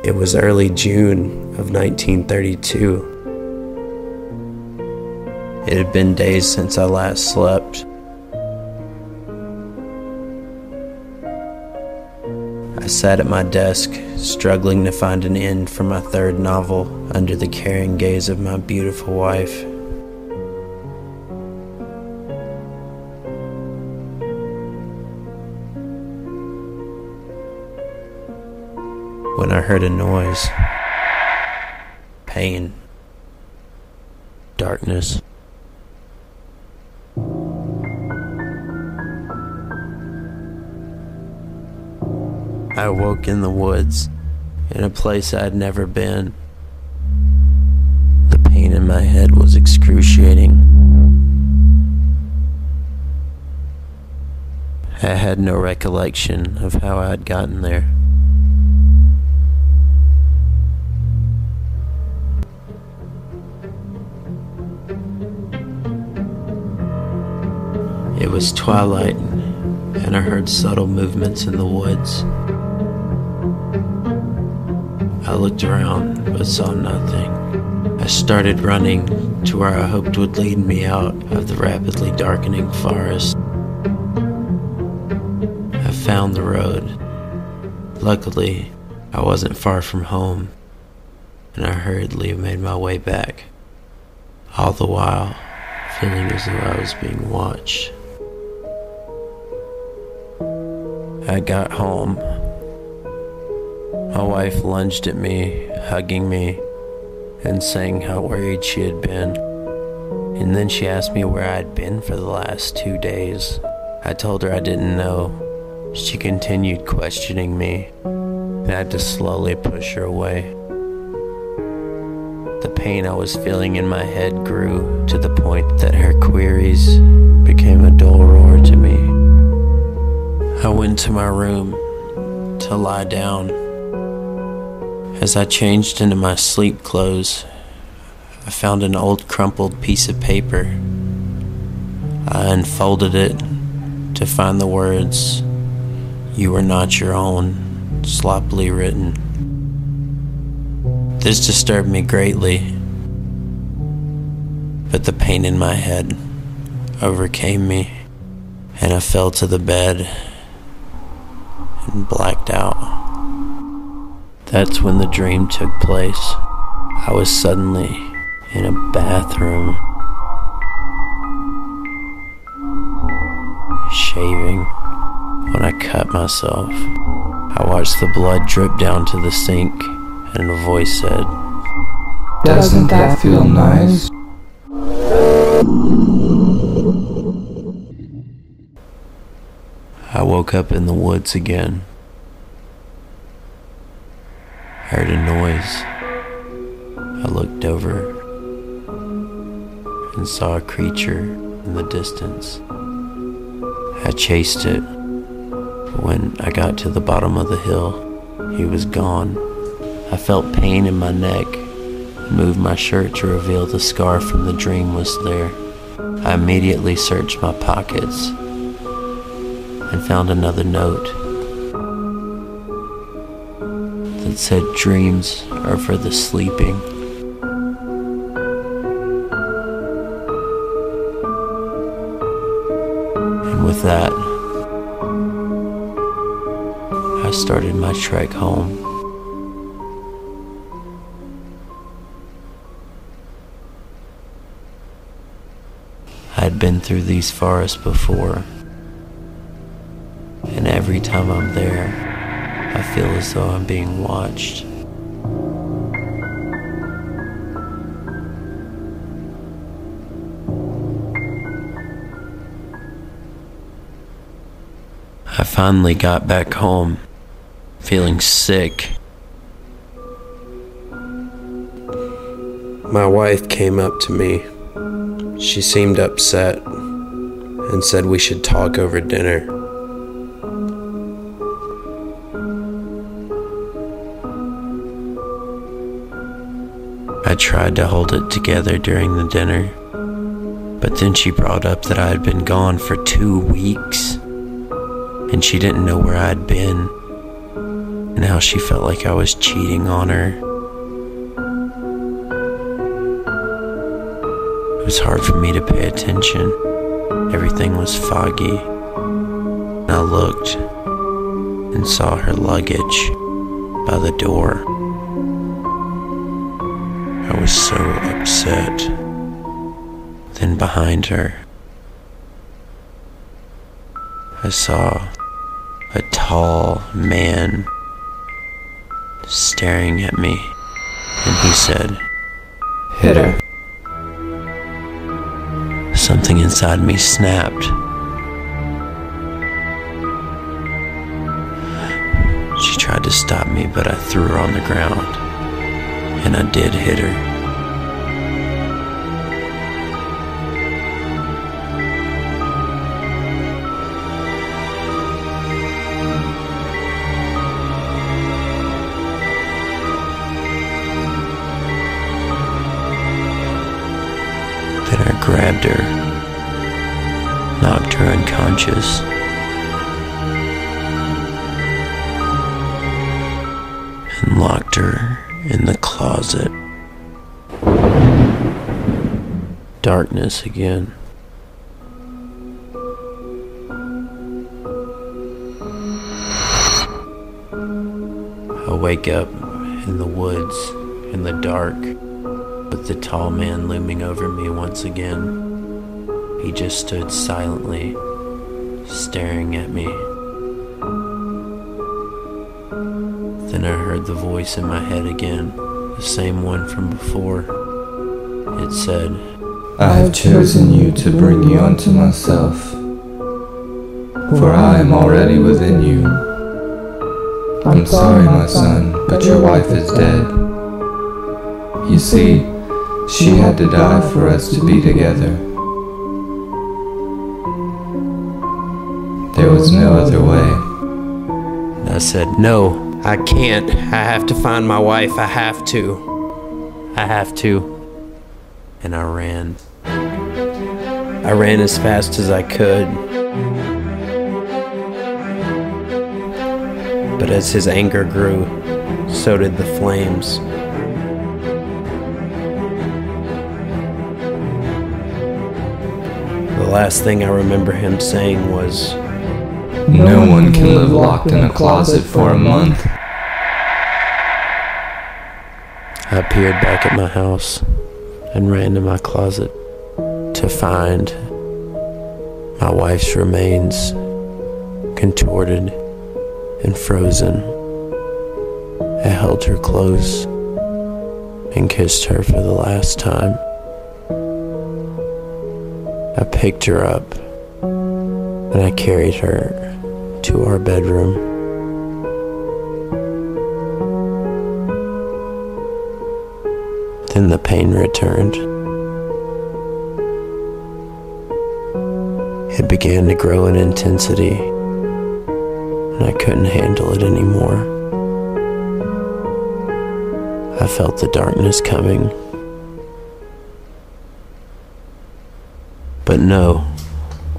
It was early June of 1932. It had been days since I last slept. I sat at my desk, struggling to find an end for my third novel under the caring gaze of my beautiful wife. When I heard a noise, pain, darkness. I awoke in the woods, in a place I had never been. The pain in my head was excruciating. I had no recollection of how I had gotten there. It was twilight, and I heard subtle movements in the woods. I looked around, but saw nothing. I started running to where I hoped would lead me out of the rapidly darkening forest. I found the road. Luckily, I wasn't far from home, and I hurriedly made my way back, all the while feeling as though I was being watched. I got home. My wife lunged at me, hugging me, and saying how worried she had been. And then she asked me where I had been for the last 2 days. I told her I didn't know. She continued questioning me, and I had to slowly push her away. The pain I was feeling in my head grew to the point that her queries became a dull roar to me. I went to my room to lie down. As I changed into my sleep clothes, I found an old crumpled piece of paper. I unfolded it to find the words, "You are not your own," sloppily written. This disturbed me greatly, but the pain in my head overcame me, and I fell to the bed and blacked out. That's when the dream took place. I was suddenly in a bathroom, shaving. When I cut myself, I watched the blood drip down to the sink, and a voice said, "Doesn't that feel nice?" I woke up in the woods again. Heard a noise. I looked over and saw a creature in the distance. I chased it, but when I got to the bottom of the hill, he was gone. I felt pain in my neck and moved my shirt to reveal the scar from the dream was there. I immediately searched my pockets and found another note that said, "Dreams are for the sleeping." And with that, I started my trek home. I had been through these forests before, and every time I'm there, I feel as though I'm being watched. I finally got back home, feeling sick. My wife came up to me. She seemed upset and said we should talk over dinner. I tried to hold it together during the dinner, but then she brought up that I had been gone for 2 weeks, and she didn't know where I'd been, and and how she felt like I was cheating on her. It was hard for me to pay attention. Everything was foggy. I looked and saw her luggage by the door. I was so upset. Then behind her, I saw a tall man staring at me, and he said, "Hit her." Something inside me snapped. She tried to stop me, but I threw her on the ground, and I did hit her. Then I grabbed her, knocked her unconscious, and locked her in the closet. Darkness again. I wake up in the woods, in the dark, with the tall man looming over me once again. He just stood silently, staring at me. Then I heard the voice in my head again, the same one from before. It said, "I have chosen you to bring you unto myself, for I am already within you. I'm sorry, my son, but your wife is dead. You see, she had to die for us to be together. There was no other way." and I said, "No, I can't. I have to find my wife. I have to. I have to." And I ran. I ran as fast as I could. But as his anger grew, so did the flames. The last thing I remember him saying was, "No one can live locked in a closet for a month." I appeared back at my house and ran to my closet to find my wife's remains contorted and frozen. I held her close and kissed her for the last time. I picked her up and I carried her to our bedroom. Then the pain returned. It began to grow in intensity, and I couldn't handle it anymore. I felt the darkness coming. But no,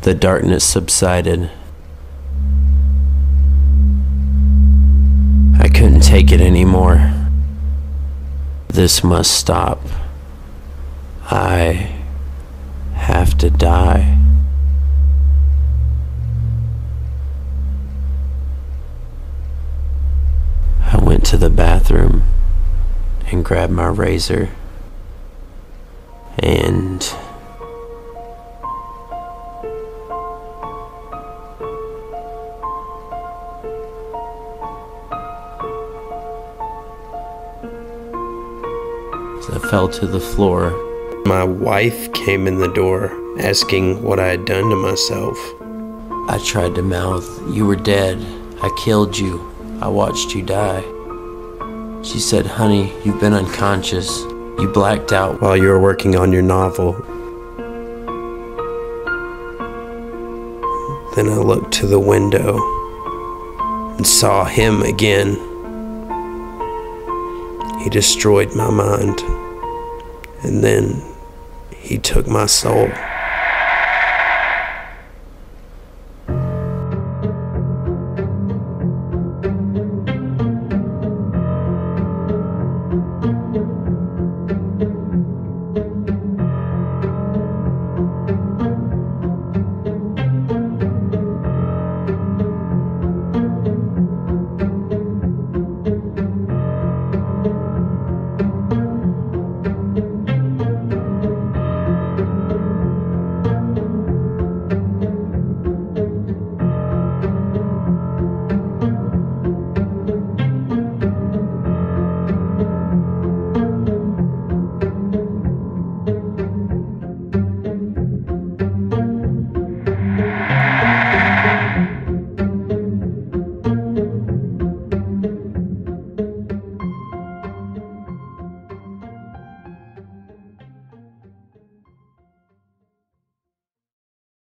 the darkness subsided. I couldn't take it anymore. This must stop. I have to die. I went to the bathroom and grabbed my razor and I fell to the floor. My wife came in the door asking what I had done to myself. I tried to mouth, "You were dead. I killed you. I watched you die." She said, "Honey, you've been unconscious. You blacked out while you were working on your novel." Then I looked to the window and saw him again. He destroyed my mind, and then he took my soul.